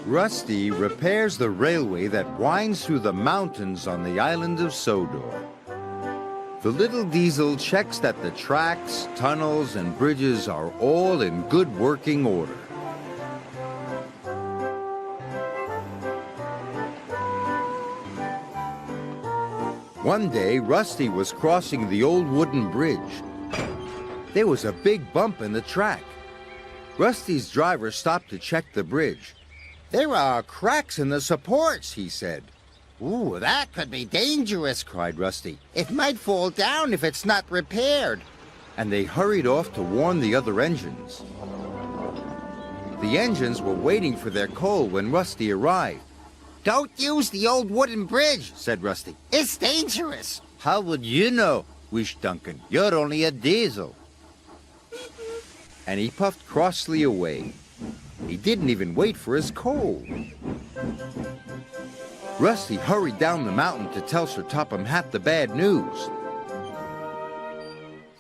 Rusty repairs the railway that winds through the mountains on the island of Sodor. The little diesel checks that the tracks, tunnels, and bridges are all in good working order. One day, Rusty was crossing the old wooden bridge. There was a big bump in the track. Rusty's driver stopped to check the bridge. "There are cracks in the supports," he said. "Ooh, that could be dangerous," cried Rusty. "It might fall down if it's not repaired." And they hurried off to warn the other engines. The engines were waiting for their coal when Rusty arrived. "Don't use the old wooden bridge," said Rusty. "It's dangerous." "How would you know?" wished Duncan. "You're only a diesel." And he puffed crossly away. He didn't even wait for his coal. Rusty hurried down the mountain to tell Sir Topham Hatt the bad news.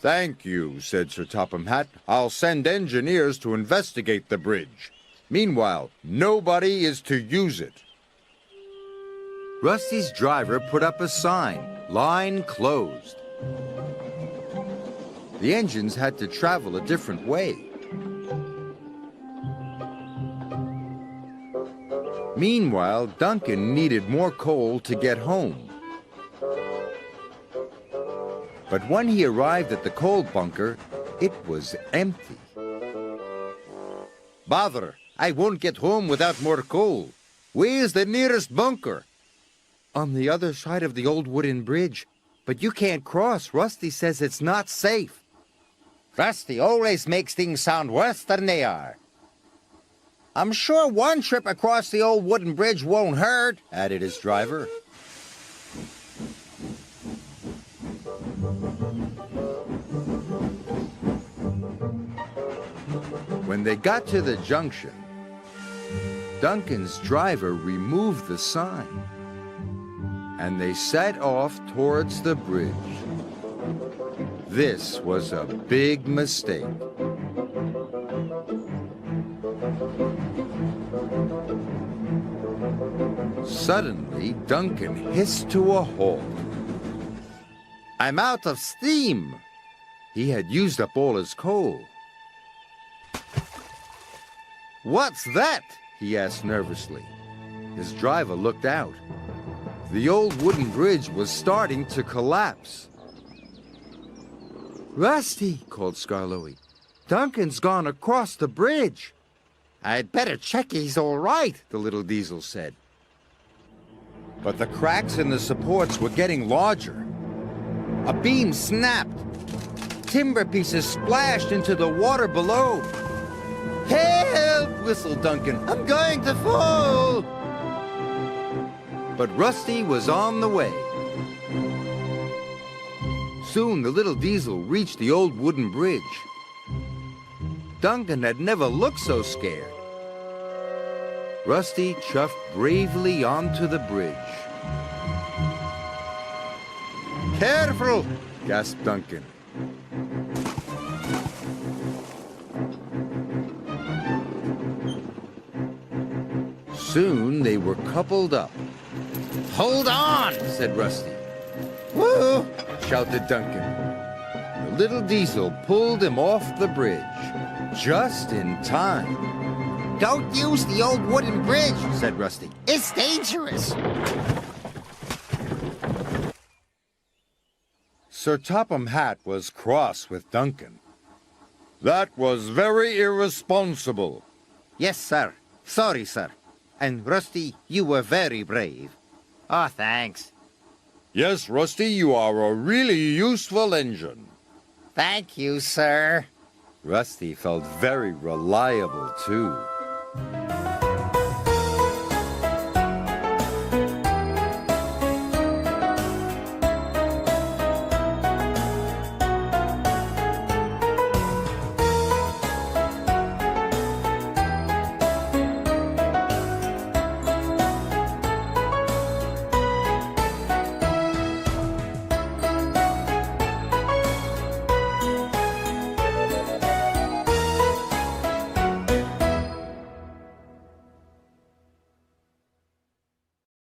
"Thank you," said Sir Topham Hatt. "I'll send engineers to investigate the bridge. Meanwhile, nobody is to use it." Rusty's driver put up a sign, "Line closed." The engines had to travel a different way. Meanwhile, Duncan needed more coal to get home. But when he arrived at the coal bunker, it was empty. "Bother! I won't get home without more coal. Where's the nearest bunker?" "On the other side of the old wooden bridge. But you can't cross. Rusty says it's not safe." Rusty always makes things sound worse than they are. "I'm sure one trip across the old wooden bridge won't hurt," added his driver. When they got to the junction, Duncan's driver removed the sign, and they set off towards the bridge. This was a big mistake. Suddenly, Duncan hissed to a halt. "I'm out of steam!" He had used up all his coal. "What's that?" he asked nervously. His driver looked out. The old wooden bridge was starting to collapse. "Rusty," called Skarloey. "Duncan's gone across the bridge." "I'd better check he's all right," the little diesel said. But the cracks in the supports were getting larger. A beam snapped. Timber pieces splashed into the water below. "Help!" whistled Duncan. "I'm going to fall!" But Rusty was on the way. Soon the little diesel reached the old wooden bridge. Duncan had never looked so scared. Rusty chuffed bravely onto the bridge. "Careful!" gasped Duncan. Soon they were coupled up. "Hold on!" said Rusty. "Woo!" shouted Duncan. The little diesel pulled him off the bridge, just in time. "Don't use the old wooden bridge," said Rusty. "It's dangerous." Sir Topham Hatt was cross with Duncan. "That was very irresponsible." "Yes, sir. Sorry, sir. And Rusty, you were very brave." "Oh, thanks." "Yes, Rusty, you are a really useful engine." "Thank you, sir." Rusty felt very reliable, too.